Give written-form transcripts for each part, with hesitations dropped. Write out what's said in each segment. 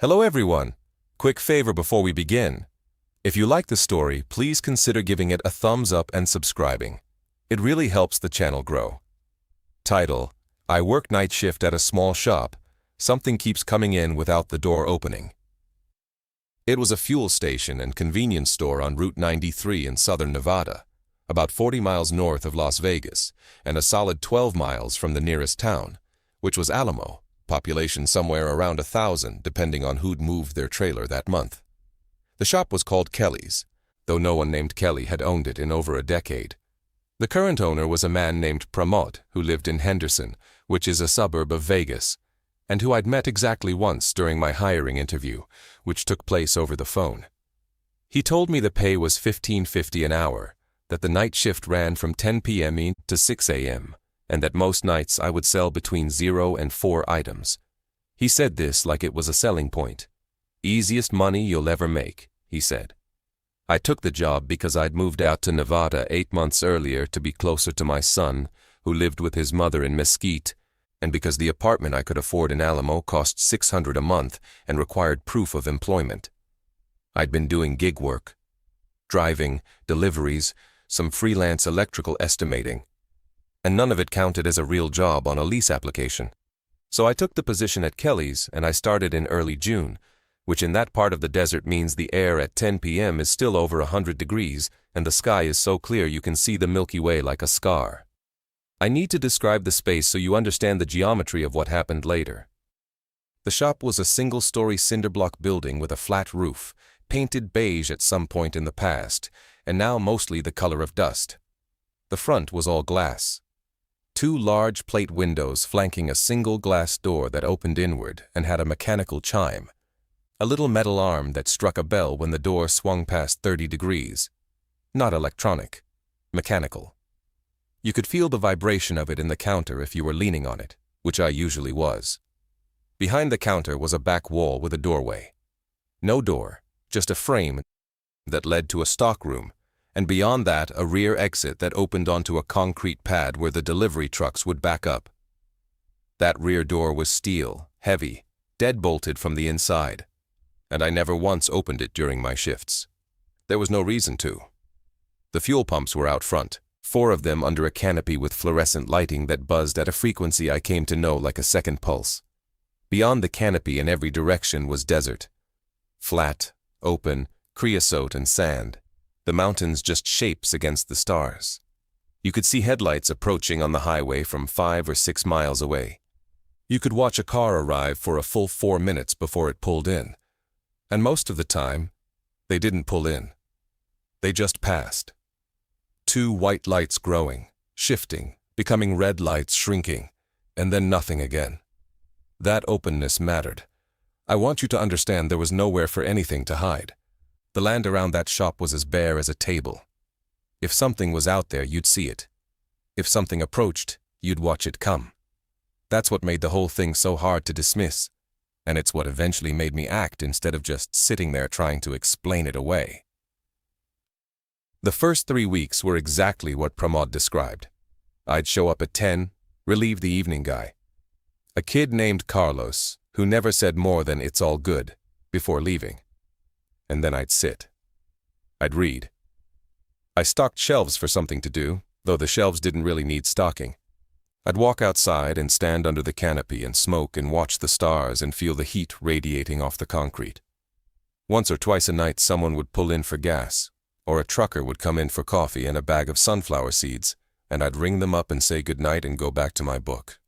Hello everyone! Quick favor before we begin. If you like the story, please consider giving it a thumbs up and subscribing. It really helps the channel grow. Title: I work night shift at a small shop. Something keeps coming in without the door opening. It was a fuel station and convenience store on Route 93 in southern Nevada, about 40 miles north of Las Vegas, and a solid 12 miles from the nearest town, which was Alamo. Population somewhere around 1,000, depending on who'd moved their trailer that month. The shop was called Kelly's, though no one named Kelly had owned it in over a decade. The current owner was a man named Pramod, who lived in Henderson, which is a suburb of Vegas, and who I'd met exactly once during my hiring interview, which took place over the phone. He told me the pay was $15.50 an hour, that the night shift ran from 10 p.m. to 6 a.m., and that most nights I would sell between 0 and 4 items. He said this like it was a selling point. Easiest money you'll ever make, he said. I took the job because I'd moved out to Nevada 8 months earlier to be closer to my son, who lived with his mother in Mesquite, and because the apartment I could afford in Alamo cost $600 a month and required proof of employment. I'd been doing gig work, driving, deliveries, some freelance electrical estimating, and none of it counted as a real job on a lease application. So I took the position at Kelly's, and I started in early June, which in that part of the desert means the air at 10 p.m. is still over 100 degrees, and the sky is so clear you can see the Milky Way like a scar. I need to describe the space so you understand the geometry of what happened later. The shop was a single-story cinder-block building with a flat roof, painted beige at some point in the past, and now mostly the color of dust. The front was all glass. 2 large plate windows flanking a single glass door that opened inward and had a mechanical chime, a little metal arm that struck a bell when the door swung past 30 degrees. Not electronic, mechanical. You could feel the vibration of it in the counter if you were leaning on it, which I usually was. Behind the counter was a back wall with a doorway. No door, just a frame that led to a stockroom, and beyond that a rear exit that opened onto a concrete pad where the delivery trucks would back up. That rear door was steel, heavy, dead-bolted from the inside, and I never once opened it during my shifts. There was no reason to. The fuel pumps were out front, 4 of them under a canopy with fluorescent lighting that buzzed at a frequency I came to know like a second pulse. Beyond the canopy in every direction was desert. Flat, open, creosote and sand. The mountains just shapes against the stars. You could see headlights approaching on the highway from 5 or 6 miles away. You could watch a car arrive for a full 4 minutes before it pulled in. And most of the time, they didn't pull in. They just passed. 2 white lights growing, shifting, becoming red lights shrinking, and then nothing again. That openness mattered. I want you to understand there was nowhere for anything to hide. The land around that shop was as bare as a table. If something was out there, you'd see it. If something approached, you'd watch it come. That's what made the whole thing so hard to dismiss, and it's what eventually made me act instead of just sitting there trying to explain it away. The first 3 weeks were exactly what Pramod described. I'd show up at 10, relieve the evening guy. A kid named Carlos, who never said more than "it's all good" before leaving. And then I'd sit. I'd read. I stocked shelves for something to do, though the shelves didn't really need stocking. I'd walk outside and stand under the canopy and smoke and watch the stars and feel the heat radiating off the concrete. Once or twice a night someone would pull in for gas, or a trucker would come in for coffee and a bag of sunflower seeds, and I'd ring them up and say goodnight and go back to my book.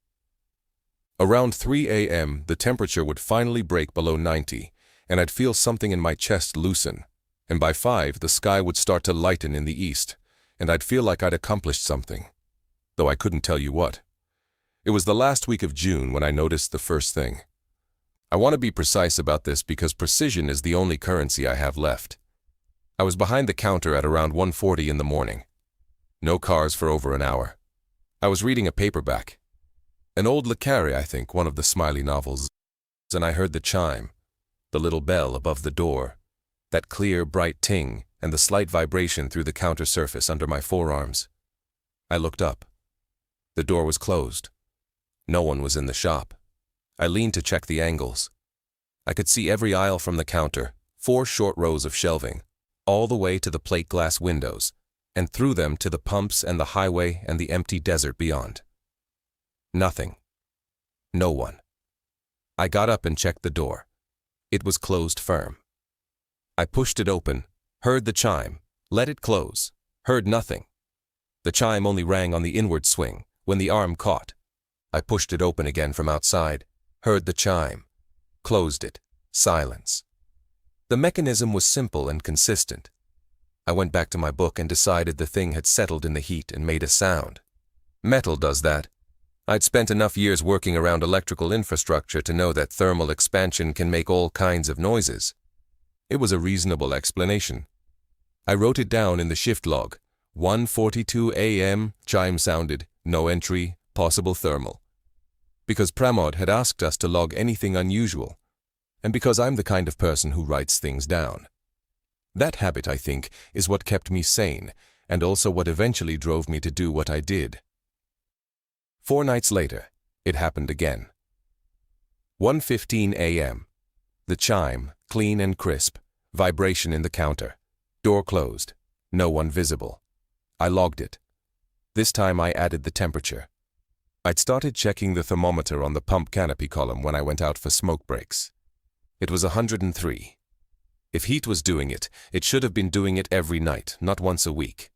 Around 3 a.m., the temperature would finally break below 90, and I'd feel something in my chest loosen, and by 5 the sky would start to lighten in the east, and I'd feel like I'd accomplished something, though I couldn't tell you what. It was the last week of June when I noticed the first thing. I want to be precise about this because precision is the only currency I have left. I was behind the counter at around 1:40 in the morning. No cars for over an hour. I was reading a paperback. An old Le Carre, I think, one of the Smiley novels, and I heard the chime. The little bell above the door, that clear, bright ting, and the slight vibration through the counter surface under my forearms. I looked up. The door was closed. No one was in the shop. I leaned to check the angles. I could see every aisle from the counter, 4 short rows of shelving, all the way to the plate glass windows, and through them to the pumps and the highway and the empty desert beyond. Nothing. No one. I got up and checked the door. It was closed firm. I pushed it open, heard the chime, let it close, heard nothing. The chime only rang on the inward swing, when the arm caught. I pushed it open again from outside, heard the chime, closed it, silence. The mechanism was simple and consistent. I went back to my book and decided the thing had settled in the heat and made a sound. Metal does that. I'd spent enough years working around electrical infrastructure to know that thermal expansion can make all kinds of noises. It was a reasonable explanation. I wrote it down in the shift log. 1:42 a.m., chime sounded, no entry, possible thermal. Because Pramod had asked us to log anything unusual, and because I'm the kind of person who writes things down. That habit, I think, is what kept me sane, and also what eventually drove me to do what I did. 4 nights later, it happened again. 1:15 a.m. The chime, clean and crisp, vibration in the counter, door closed, no one visible. I logged it. This time I added the temperature. I'd started checking the thermometer on the pump canopy column when I went out for smoke breaks. It was 103. If heat was doing it, it should have been doing it every night, not once a week.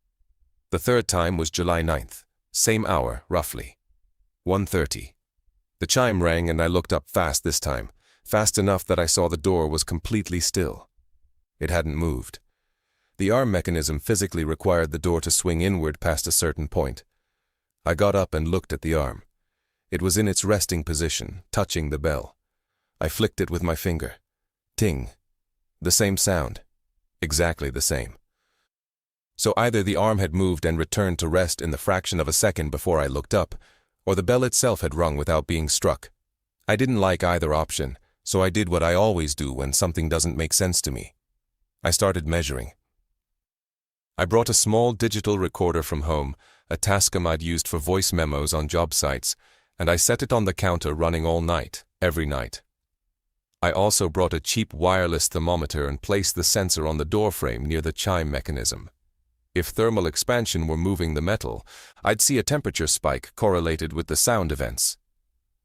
The third time was July 9th, same hour, roughly. 1:30. The chime rang and I looked up fast this time, fast enough that I saw the door was completely still. It hadn't moved. The arm mechanism physically required the door to swing inward past a certain point. I got up and looked at the arm. It was in its resting position, touching the bell. I flicked it with my finger. Ting. The same sound. Exactly the same. So either the arm had moved and returned to rest in the fraction of a second before I looked up, or the bell itself had rung without being struck. I didn't like either option, so I did what I always do when something doesn't make sense to me. I started measuring. I brought a small digital recorder from home, a Tascam I'd used for voice memos on job sites, and I set it on the counter running all night, every night. I also brought a cheap wireless thermometer and placed the sensor on the door frame near the chime mechanism. If thermal expansion were moving the metal, I'd see a temperature spike correlated with the sound events.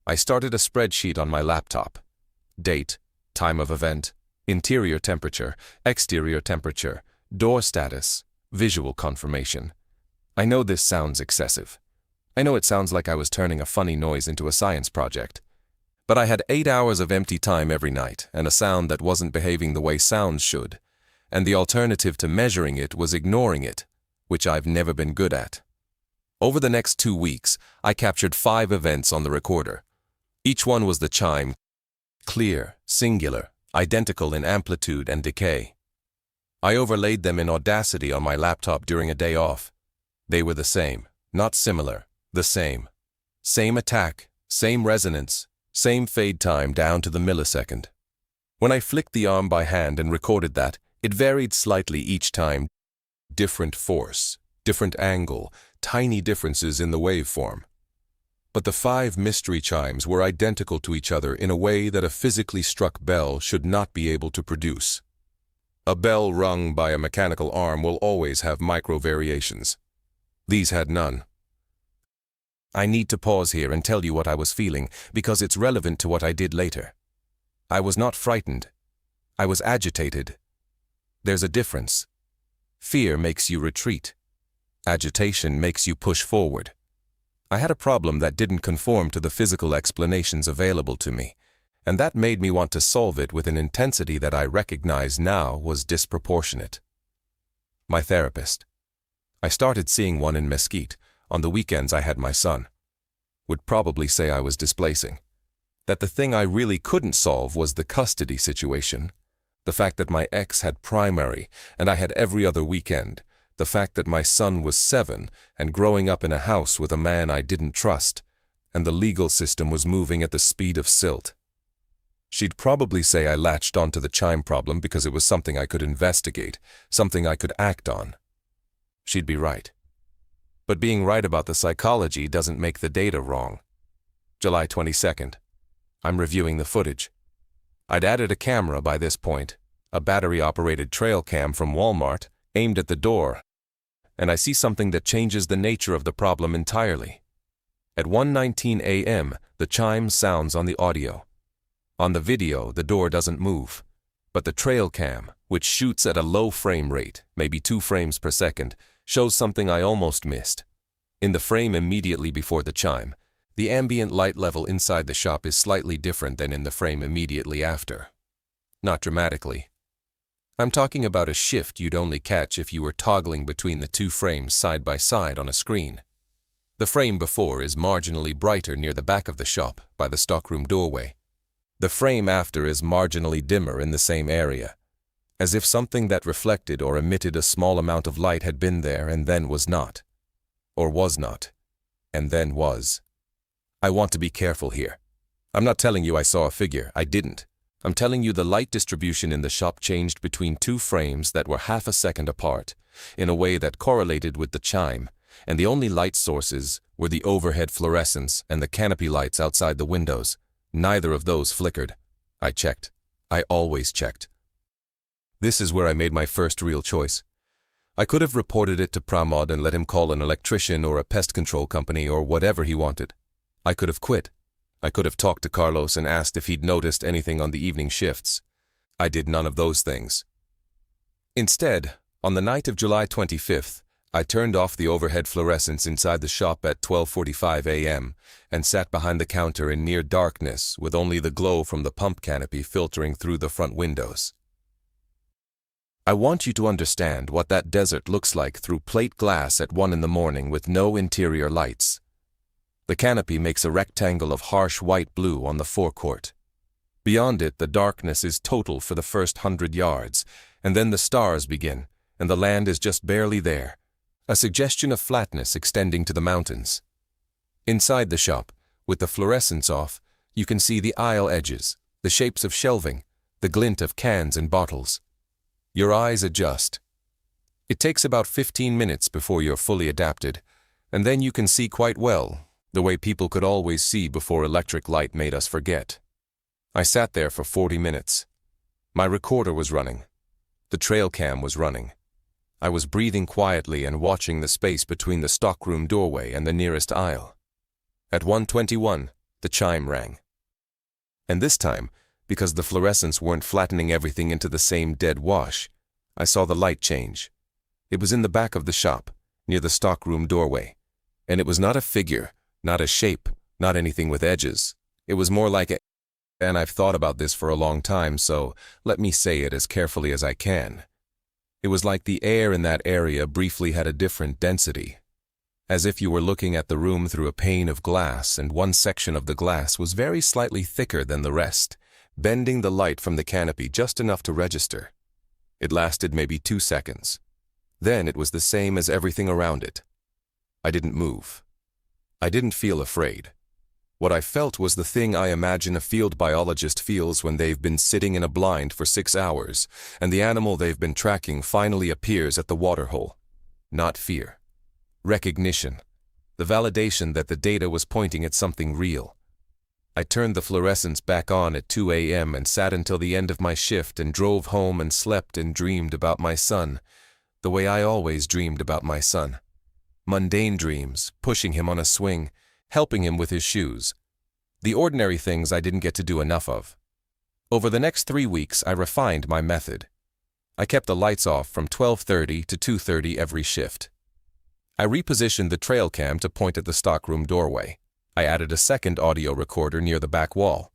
I started a spreadsheet on my laptop. Date, time of event, interior temperature, exterior temperature, door status, visual confirmation. I know this sounds excessive. I know it sounds like I was turning a funny noise into a science project. But I had 8 hours of empty time every night and a sound that wasn't behaving the way sounds should, and the alternative to measuring it was ignoring it, which I've never been good at. Over the next 2 weeks, I captured 5 events on the recorder. Each one was the chime, clear, singular, identical in amplitude and decay. I overlaid them in Audacity on my laptop during a day off. They were the same, not similar, the same. Same attack, same resonance, same fade time down to the millisecond. When I flicked the arm by hand and recorded that, it varied slightly each time. Different force, different angle, tiny differences in the waveform. But the 5 mystery chimes were identical to each other in a way that a physically struck bell should not be able to produce. A bell rung by a mechanical arm will always have micro-variations. These had none. I need to pause here and tell you what I was feeling, because it's relevant to what I did later. I was not frightened. I was agitated. There's a difference. Fear makes you retreat. Agitation makes you push forward. I had a problem that didn't conform to the physical explanations available to me, and that made me want to solve it with an intensity that I recognize now was disproportionate. My therapist. I started seeing one in Mesquite. On the weekends I had my son. Would probably say I was displacing. That the thing I really couldn't solve was the custody situation. The fact that my ex had primary and I had every other weekend. The fact that my son was 7 and growing up in a house with a man I didn't trust. And the legal system was moving at the speed of silt. She'd probably say I latched onto the chime problem because it was something I could investigate, something I could act on. She'd be right. But being right about the psychology doesn't make the data wrong. July 22nd. I'm reviewing the footage. I'd added a camera by this point, a battery-operated trail cam from Walmart, aimed at the door, and I see something that changes the nature of the problem entirely. At 1:19 a.m., the chime sounds on the audio. On the video, the door doesn't move, but the trail cam, which shoots at a low frame rate, maybe 2 frames per second, shows something I almost missed. In the frame immediately before the chime, the ambient light level inside the shop is slightly different than in the frame immediately after. Not dramatically. I'm talking about a shift you'd only catch if you were toggling between the 2 frames side by side on a screen. The frame before is marginally brighter near the back of the shop by the stockroom doorway. The frame after is marginally dimmer in the same area, as if something that reflected or emitted a small amount of light had been there and then was not. Or was not, and then was. I want to be careful here. I'm not telling you I saw a figure, I didn't. I'm telling you the light distribution in the shop changed between 2 frames that were half a second apart, in a way that correlated with the chime, and the only light sources were the overhead fluorescents and the canopy lights outside the windows. Neither of those flickered. I checked. I always checked. This is where I made my first real choice. I could have reported it to Pramod and let him call an electrician or a pest control company or whatever he wanted. I could have quit. I could have talked to Carlos and asked if he'd noticed anything on the evening shifts. I did none of those things. Instead, on the night of July 25th, I turned off the overhead fluorescents inside the shop at 12:45 a.m. and sat behind the counter in near darkness with only the glow from the pump canopy filtering through the front windows. I want you to understand what that desert looks like through plate glass at 1 in the morning with no interior lights. The canopy makes a rectangle of harsh white blue on the forecourt. Beyond it, the darkness is total for the first 100 yards, and then the stars begin, and the land is just barely there, a suggestion of flatness extending to the mountains. Inside the shop, with the fluorescents off, you can see the aisle edges, the shapes of shelving, the glint of cans and bottles. Your eyes adjust. It takes about 15 minutes before you're fully adapted, and then you can see quite well, the way people could always see before electric light made us forget. I sat there for 40 minutes. My recorder was running. The trail cam was running. I was breathing quietly and watching the space between the stockroom doorway and the nearest aisle. At 1:21, the chime rang. And this time, because the fluorescents weren't flattening everything into the same dead wash, I saw the light change. It was in the back of the shop, near the stockroom doorway. And it was not a figure, not a shape, not anything with edges. It was more like a... And I've thought about this for a long time, so let me say it as carefully as I can. It was like the air in that area briefly had a different density, as if you were looking at the room through a pane of glass and one section of the glass was very slightly thicker than the rest, bending the light from the canopy just enough to register. It lasted maybe 2 seconds. Then it was the same as everything around it. I didn't move. I didn't feel afraid. What I felt was the thing I imagine a field biologist feels when they've been sitting in a blind for 6 hours and the animal they've been tracking finally appears at the waterhole. Not fear. Recognition. The validation that the data was pointing at something real. I turned the fluorescents back on at 2 a.m. and sat until the end of my shift and drove home and slept and dreamed about my son, the way I always dreamed about my son. Mundane dreams, pushing him on a swing, helping him with his shoes. The ordinary things I didn't get to do enough of. Over the next 3 weeks, I refined my method. I kept the lights off from 12:30 to 2:30 every shift. I repositioned the trail cam to point at the stockroom doorway. I added a second audio recorder near the back wall.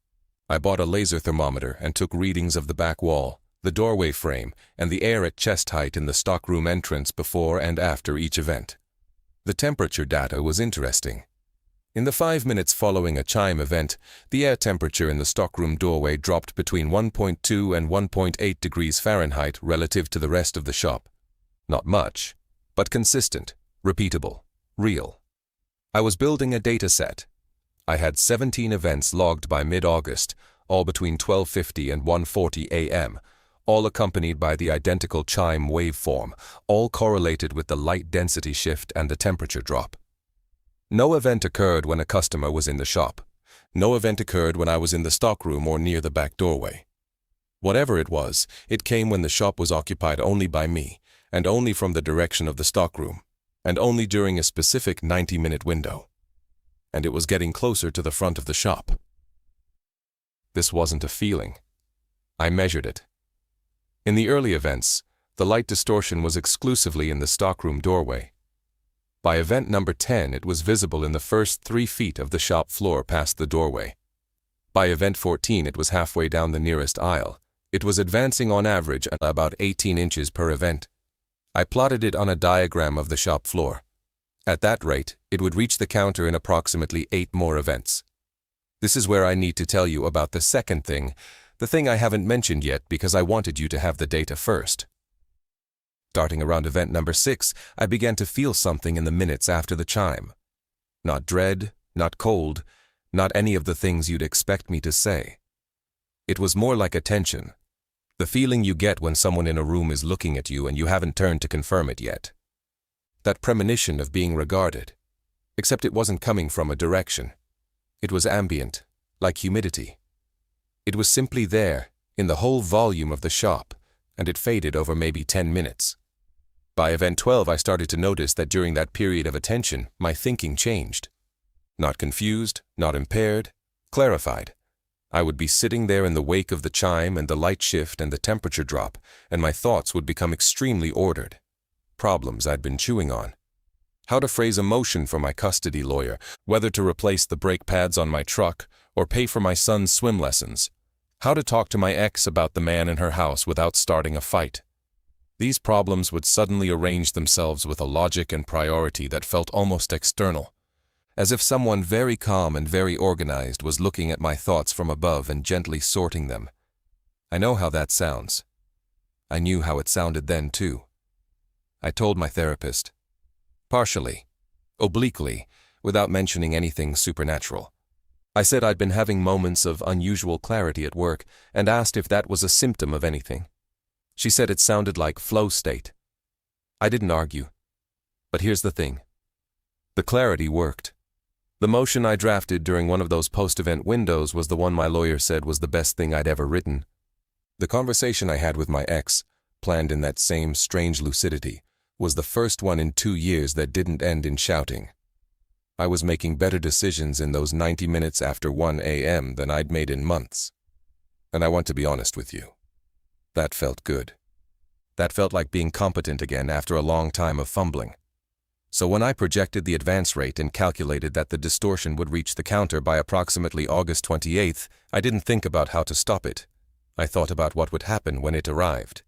I bought a laser thermometer and took readings of the back wall, the doorway frame, and the air at chest height in the stockroom entrance before and after each event. The temperature data was interesting. In the 5 minutes following a chime event, the air temperature in the stockroom doorway dropped between 1.2 and 1.8 degrees Fahrenheit relative to the rest of the shop. Not much, but consistent, repeatable, real. I was building a data set. I had 17 events logged by mid-August, all between 12:50 and 1:40 a.m., all accompanied by the identical chime waveform, all correlated with the light density shift and the temperature drop. No event occurred when a customer was in the shop. No event occurred when I was in the stockroom or near the back doorway. Whatever it was, it came when the shop was occupied only by me, and only from the direction of the stockroom, and only during a specific 90-minute window. And it was getting closer to the front of the shop. This wasn't a feeling. I measured it. In the early events, the light distortion was exclusively in the stockroom doorway. By event number 10, it was visible in the first 3 feet of the shop floor past the doorway. By event 14, it was halfway down the nearest aisle. It was advancing on average at about 18 inches per event. I plotted it on a diagram of the shop floor. At that rate, it would reach the counter in approximately 8 more events. This is where I need to tell you about the second thing, the thing I haven't mentioned yet because I wanted you to have the data first. Starting around event number 6, I began to feel something in the minutes after the chime. Not dread, not cold, not any of the things you'd expect me to say. It was more like a tension. The feeling you get when someone in a room is looking at you and you haven't turned to confirm it yet. That premonition of being regarded. Except it wasn't coming from a direction. It was ambient, like humidity. It was simply there, in the whole volume of the shop, and it faded over maybe 10 minutes. By event 12, I started to notice that during that period of attention, my thinking changed. Not confused, not impaired, clarified. I would be sitting there in the wake of the chime and the light shift and the temperature drop, and my thoughts would become extremely ordered. Problems I'd been chewing on. How to phrase a motion for my custody lawyer, whether to replace the brake pads on my truck or pay for my son's swim lessons. How to talk to my ex about the man in her house without starting a fight. These problems would suddenly arrange themselves with a logic and priority that felt almost external. As if someone very calm and very organized was looking at my thoughts from above and gently sorting them. I know how that sounds. I knew how it sounded then too. I told my therapist. Partially, obliquely, without mentioning anything supernatural. I said I'd been having moments of unusual clarity at work and asked if that was a symptom of anything. She said it sounded like flow state. I didn't argue. But here's the thing. The clarity worked. The motion I drafted during one of those post-event windows was the one my lawyer said was the best thing I'd ever written. The conversation I had with my ex, planned in that same strange lucidity, was the first one in 2 years that didn't end in shouting. I was making better decisions in those 90 minutes after 1 a.m. than I'd made in months. And I want to be honest with you. That felt good. That felt like being competent again after a long time of fumbling. So when I projected the advance rate and calculated that the distortion would reach the counter by approximately August 28th, I didn't think about how to stop it. I thought about what would happen when it arrived.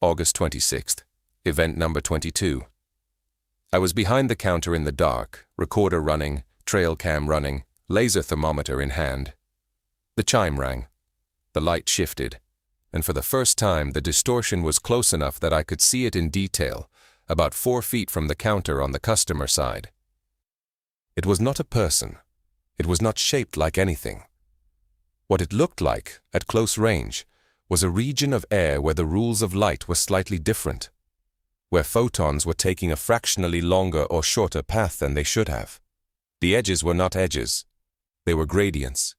August 26th, event number 22. I was behind the counter in the dark, recorder running, trail cam running, laser thermometer in hand. The chime rang. The light shifted. And for the first time, the distortion was close enough that I could see it in detail, about 4 feet from the counter on the customer side. It was not a person. It was not shaped like anything. What it looked like, at close range, was a region of air where the rules of light were slightly different, where photons were taking a fractionally longer or shorter path than they should have. The edges were not edges. They were gradients.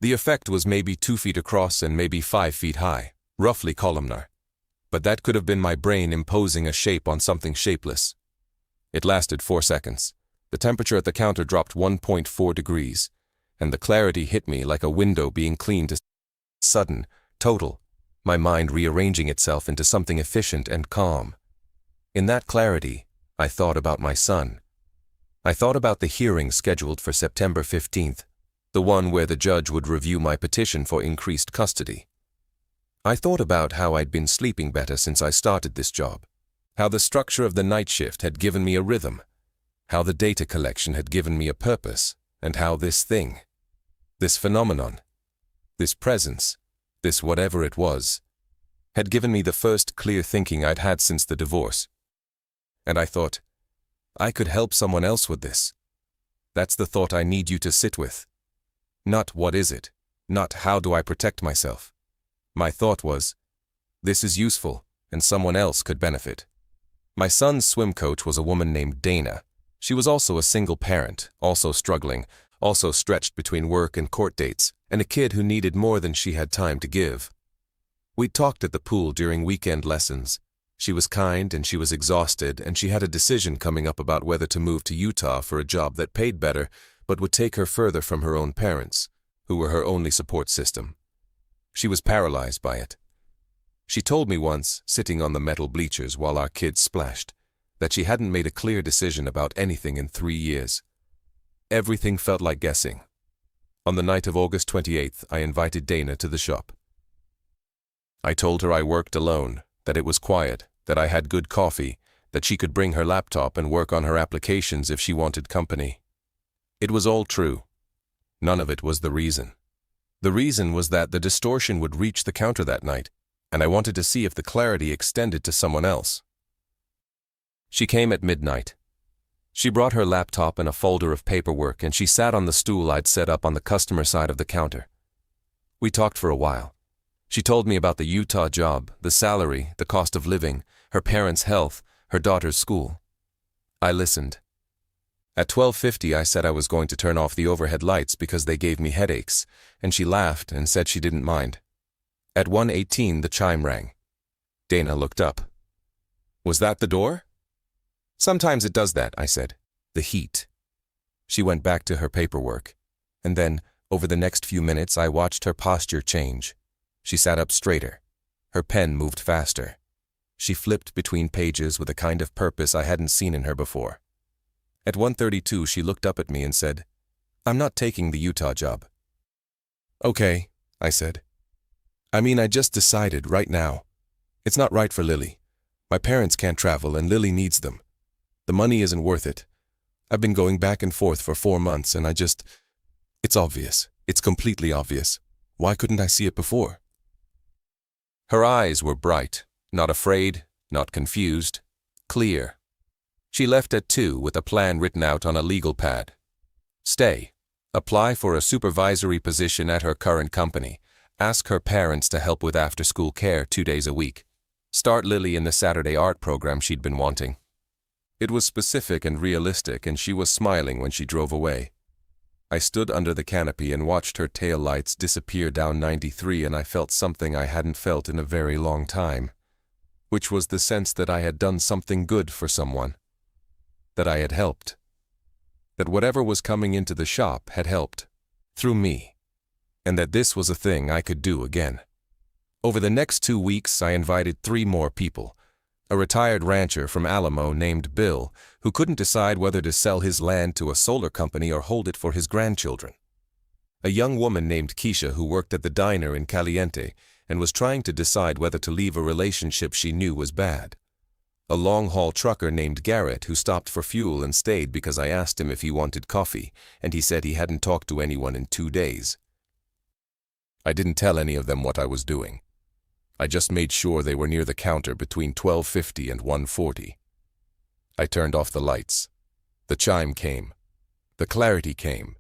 The effect was maybe 2 feet across and maybe 5 feet high, roughly columnar. But that could have been my brain imposing a shape on something shapeless. It lasted 4 seconds. The temperature at the counter dropped 1.4 degrees, and the clarity hit me like a window being cleaned. Sudden, total, my mind rearranging itself into something efficient and calm. In that clarity, I thought about my son. I thought about the hearing scheduled for September 15th, the one where the judge would review my petition for increased custody. I thought about how I'd been sleeping better since I started this job, how the structure of the night shift had given me a rhythm, how the data collection had given me a purpose, and how this thing, this phenomenon, this presence, this whatever it was, had given me the first clear thinking I'd had since the divorce. And I thought, I could help someone else with this. That's the thought I need you to sit with. Not what is it, not how do I protect myself. My thought was, this is useful, and someone else could benefit. My son's swim coach was a woman named Dana. She was also a single parent, also struggling, also stretched between work and court dates, and a kid who needed more than she had time to give. We talked at the pool during weekend lessons. She was kind and she was exhausted, and she had a decision coming up about whether to move to Utah for a job that paid better but would take her further from her own parents, who were her only support system. She was paralyzed by it. She told me once, sitting on the metal bleachers while our kids splashed, that she hadn't made a clear decision about anything in 3 years. Everything felt like guessing. On the night of August 28th, I invited Dana to the shop. I told her I worked alone, that it was quiet, that I had good coffee, that she could bring her laptop and work on her applications if she wanted company. It was all true. None of it was the reason. The reason was that the distortion would reach the counter that night, and I wanted to see if the clarity extended to someone else. She came at midnight. She brought her laptop and a folder of paperwork, and she sat on the stool I'd set up on the customer side of the counter. We talked for a while. She told me about the Utah job, the salary, the cost of living, her parents' health, her daughter's school. I listened. At 12:50, I said I was going to turn off the overhead lights because they gave me headaches, and she laughed and said she didn't mind. At 1:18, the chime rang. Dana looked up. Was that the door? Sometimes it does that, I said. The heat. She went back to her paperwork, and then, over the next few minutes, I watched her posture change. She sat up straighter. Her pen moved faster. She flipped between pages with a kind of purpose I hadn't seen in her before. At 1:32, she looked up at me and said, I'm not taking the Utah job. Okay, I said. I just decided right now. It's not right for Lily. My parents can't travel and Lily needs them. The money isn't worth it. I've been going back and forth for 4 months and it's obvious. It's completely obvious. Why couldn't I see it before? Her eyes were bright, not afraid, not confused, clear. She left at 2 with a plan written out on a legal pad. Stay. Apply for a supervisory position at her current company. Ask her parents to help with after-school care 2 days a week. Start Lily in the Saturday art program she'd been wanting. It was specific and realistic, and she was smiling when she drove away. I stood under the canopy and watched her tail lights disappear down 93, and I felt something I hadn't felt in a very long time, which was the sense that I had done something good for someone, that I had helped, that whatever was coming into the shop had helped, through me, and that this was a thing I could do again. Over the next 2 weeks, I invited 3 more people. A retired rancher from Alamo named Bill, who couldn't decide whether to sell his land to a solar company or hold it for his grandchildren. A young woman named Keisha who worked at the diner in Caliente and was trying to decide whether to leave a relationship she knew was bad. A long-haul trucker named Garrett who stopped for fuel and stayed because I asked him if he wanted coffee, and he said he hadn't talked to anyone in 2 days. I didn't tell any of them what I was doing. I just made sure they were near the counter between 12:50 and 1:40. I turned off the lights. The chime came. The clarity came.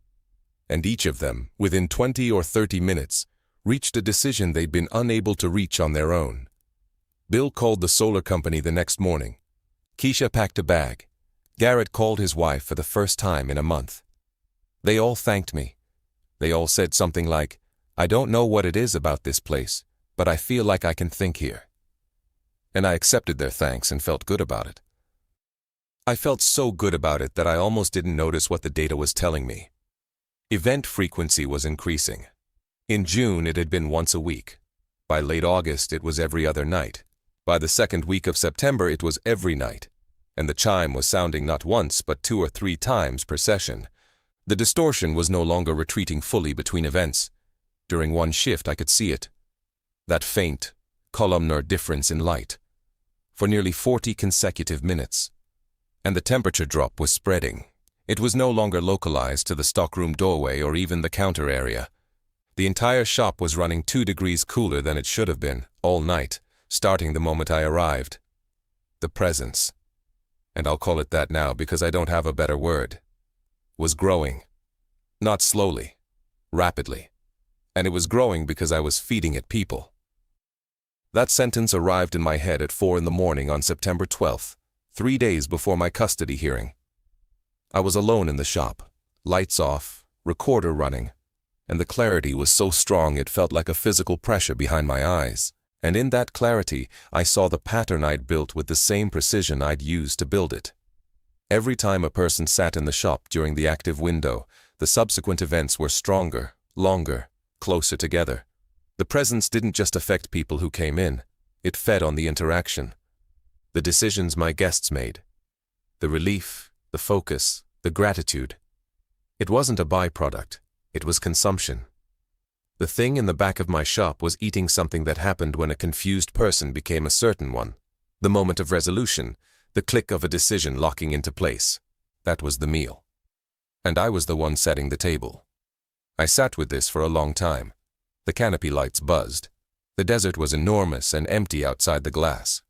And each of them, within 20 or 30 minutes, reached a decision they'd been unable to reach on their own. Bill called the solar company the next morning. Keisha packed a bag. Garrett called his wife for the first time in a month. They all thanked me. They all said something like, I don't know what it is about this place, but I feel like I can think here. And I accepted their thanks and felt good about it. I felt so good about it that I almost didn't notice what the data was telling me. Event frequency was increasing. In June, it had been once a week. By late August, it was every other night. By the second week of September, it was every night. And the chime was sounding not once, but 2 or 3 times per session. The distortion was no longer retreating fully between events. During one shift, I could see it. That faint, columnar difference in light. For nearly 40 consecutive minutes. And the temperature drop was spreading. It was no longer localized to the stockroom doorway or even the counter area. The entire shop was running 2 degrees cooler than it should have been, all night, starting the moment I arrived. The presence, and I'll call it that now because I don't have a better word, was growing. Not slowly, rapidly. And it was growing because I was feeding it people. That sentence arrived in my head at 4 in the morning on September 12th, 3 days before my custody hearing. I was alone in the shop, lights off, recorder running. and the clarity was so strong it felt like a physical pressure behind my eyes. And in that clarity, I saw the pattern I'd built with the same precision I'd used to build it. Every time a person sat in the shop during the active window, the subsequent events were stronger, longer, closer together. The presence didn't just affect people who came in, it fed on the interaction. The decisions my guests made. The relief, the focus, the gratitude. It wasn't a byproduct, it was consumption. The thing in the back of my shop was eating something that happened when a confused person became a certain one. The moment of resolution, the click of a decision locking into place. That was the meal. And I was the one setting the table. I sat with this for a long time. The canopy lights buzzed. The desert was enormous and empty outside the glass.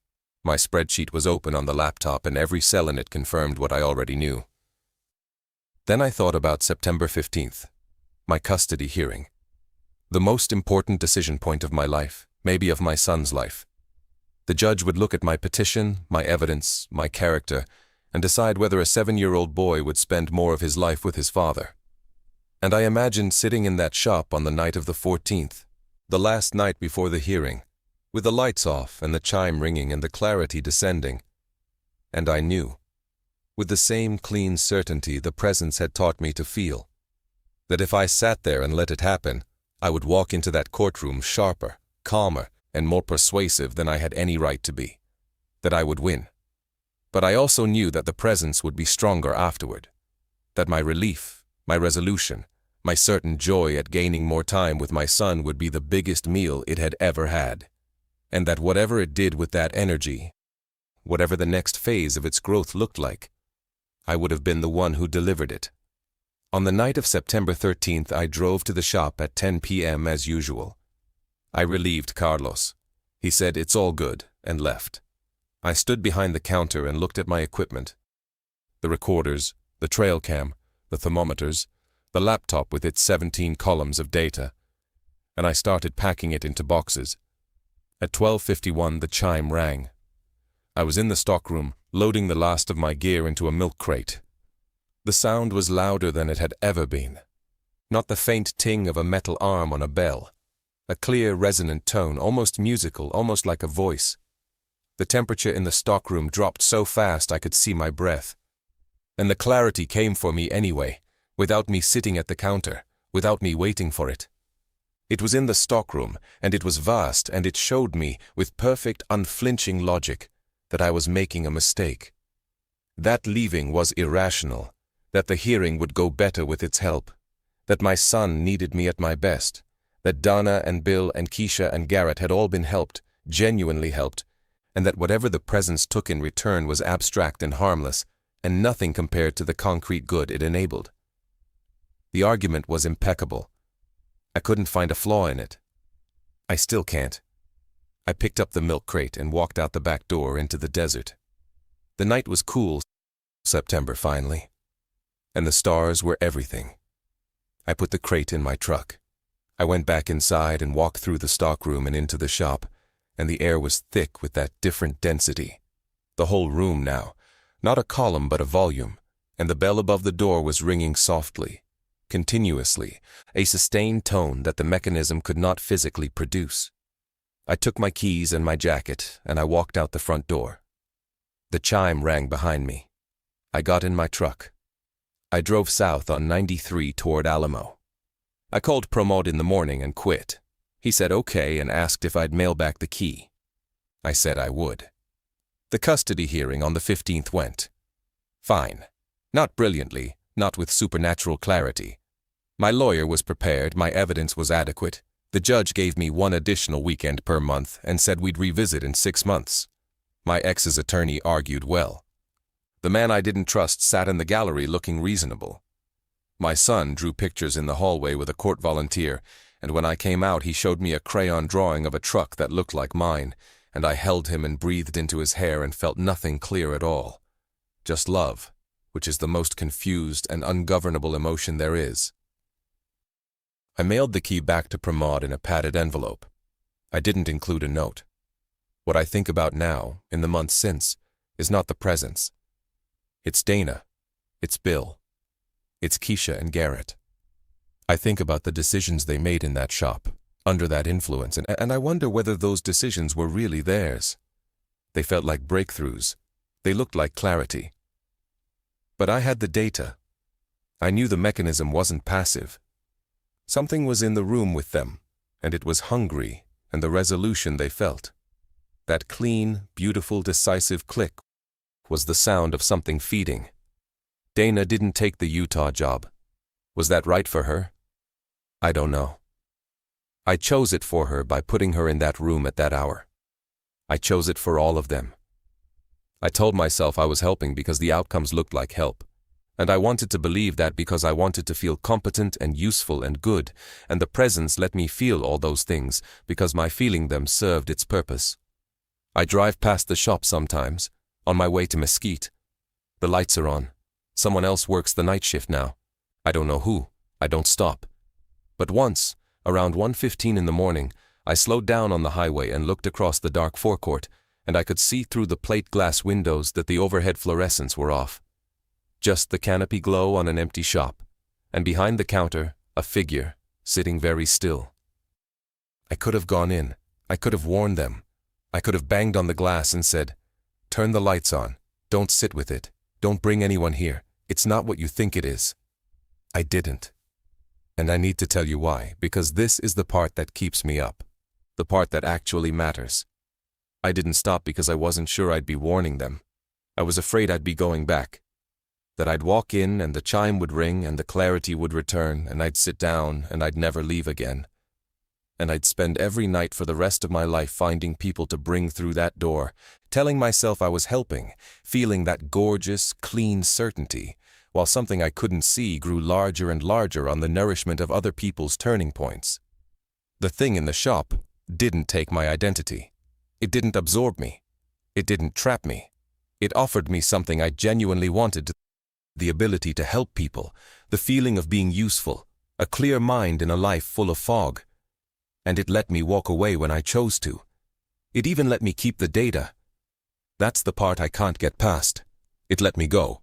My spreadsheet was open on the laptop and every cell in it confirmed what I already knew. Then I thought about September 15th, my custody hearing. The most important decision point of my life, maybe of my son's life. The judge would look at my petition, my evidence, my character, and decide whether a 7-year-old boy would spend more of his life with his father. And I imagined sitting in that shop on the night of the 14th, the last night before the hearing, with the lights off and the chime ringing and the clarity descending. And I knew, with the same clean certainty the presence had taught me to feel, that if I sat there and let it happen, I would walk into that courtroom sharper, calmer, and more persuasive than I had any right to be. That I would win. But I also knew that the presence would be stronger afterward. That my relief, my resolution, my certain joy at gaining more time with my son would be the biggest meal it had ever had. And that whatever it did with that energy, whatever the next phase of its growth looked like, I would have been the one who delivered it. On the night of September 13th, I drove to the shop at 10 p.m. as usual. I relieved Carlos. He said, "It's all good," and left. I stood behind the counter and looked at my equipment. The recorders, the trail cam, the thermometers, the laptop with its 17 columns of data. And I started packing it into boxes. At 12:51, the chime rang. I was in the stockroom, loading the last of my gear into a milk crate. The sound was louder than it had ever been. Not the faint ting of a metal arm on a bell. A clear, resonant tone, almost musical, almost like a voice. The temperature in the stockroom dropped so fast I could see my breath. And the clarity came for me anyway, without me sitting at the counter, without me waiting for it. It was in the stockroom, and it was vast, and it showed me, with perfect, unflinching logic, that I was making a mistake. That leaving was irrational, that the hearing would go better with its help, that my son needed me at my best, that Donna and Bill and Keisha and Garrett had all been helped, genuinely helped, and that whatever the presence took in return was abstract and harmless, and nothing compared to the concrete good it enabled. The argument was impeccable. I couldn't find a flaw in it. I still can't. I picked up the milk crate and walked out the back door into the desert. The night was cool, September finally, and the stars were everything. I put the crate in my truck. I went back inside and walked through the stockroom and into the shop, and the air was thick with that different density. The whole room now, not a column but a volume, and the bell above the door was ringing softly, continuously, a sustained tone that the mechanism could not physically produce. I took my keys and my jacket, and I walked out the front door. The chime rang behind me. I got in my truck. I drove south on 93 toward Alamo. I called Pramod in the morning and quit. He said okay and asked if I'd mail back the key. I said I would. The custody hearing on the 15th went. Fine. Not brilliantly, not with supernatural clarity. My lawyer was prepared, my evidence was adequate. The judge gave me 1 additional weekend per month and said we'd revisit in 6 months. My ex's attorney argued well. The man I didn't trust sat in the gallery looking reasonable. My son drew pictures in the hallway with a court volunteer, and when I came out he showed me a crayon drawing of a truck that looked like mine, and I held him and breathed into his hair and felt nothing clear at all. Just love, which is the most confused and ungovernable emotion there is. I mailed the key back to Pramod in a padded envelope. I didn't include a note. What I think about now, in the months since, is not the presence. It's Dana. It's Bill. It's Keisha and Garrett. I think about the decisions they made in that shop, under that influence, and I wonder whether those decisions were really theirs. They felt like breakthroughs. They looked like clarity. But I had the data. I knew the mechanism wasn't passive. Something was in the room with them, and it was hungry, and the resolution they felt. That clean, beautiful, decisive click was the sound of something feeding. Dana didn't take the Utah job. Was that right for her? I don't know. I chose it for her by putting her in that room at that hour. I chose it for all of them. I told myself I was helping because the outcomes looked like help. And I wanted to believe that because I wanted to feel competent and useful and good, and the presence let me feel all those things because my feeling them served its purpose. I drive past the shop sometimes, on my way to Mesquite. The lights are on. Someone else works the night shift now. I don't know who. I don't stop. But once, around 1:15 in the morning, I slowed down on the highway and looked across the dark forecourt, and I could see through the plate glass windows that the overhead fluorescents were off. Just the canopy glow on an empty shop, and behind the counter, a figure, sitting very still. I could have gone in. I could have warned them. I could have banged on the glass and said, "Turn the lights on. Don't sit with it. Don't bring anyone here. It's not what you think it is." I didn't. And I need to tell you why, because this is the part that keeps me up. The part that actually matters. I didn't stop because I wasn't sure I'd be warning them. I was afraid I'd be going back. That I'd walk in and the chime would ring and the clarity would return and I'd sit down and I'd never leave again. And I'd spend every night for the rest of my life finding people to bring through that door, telling myself I was helping, feeling that gorgeous, clean certainty, while something I couldn't see grew larger and larger on the nourishment of other people's turning points. The thing in the shop didn't take my identity. It didn't absorb me. It didn't trap me. It offered me something I genuinely wanted, the ability to help people, the feeling of being useful, a clear mind in a life full of fog. And it let me walk away when I chose to. It even let me keep the data. That's the part I can't get past. It let me go,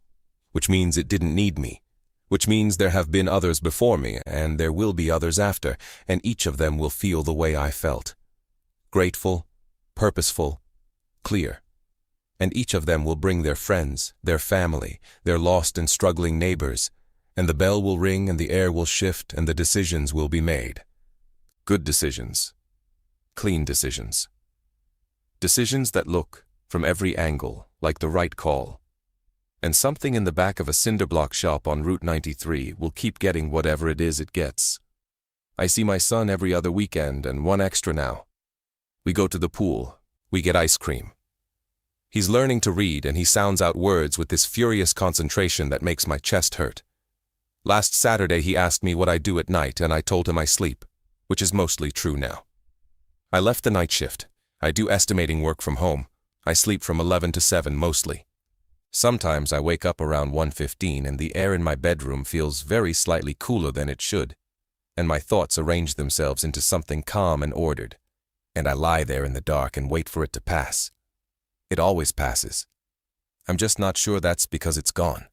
which means it didn't need me, which means there have been others before me, and there will be others after, and each of them will feel the way I felt. Grateful, purposeful, clear. And each of them will bring their friends, their family, their lost and struggling neighbors, and the bell will ring and the air will shift and the decisions will be made. Good decisions. Clean decisions. Decisions that look, from every angle, like the right call. And something in the back of a cinderblock shop on Route 93 will keep getting whatever it is it gets. I see my son every other weekend and one extra now. We go to the pool. We get ice cream. He's learning to read and he sounds out words with this furious concentration that makes my chest hurt. Last Saturday he asked me what I do at night and I told him I sleep, which is mostly true now. I left the night shift. I do estimating work from home. I sleep from 11 to 7 mostly. Sometimes I wake up around 1:15 and the air in my bedroom feels very slightly cooler than it should, and my thoughts arrange themselves into something calm and ordered, and I lie there in the dark and wait for it to pass. It always passes. I'm just not sure that's because it's gone.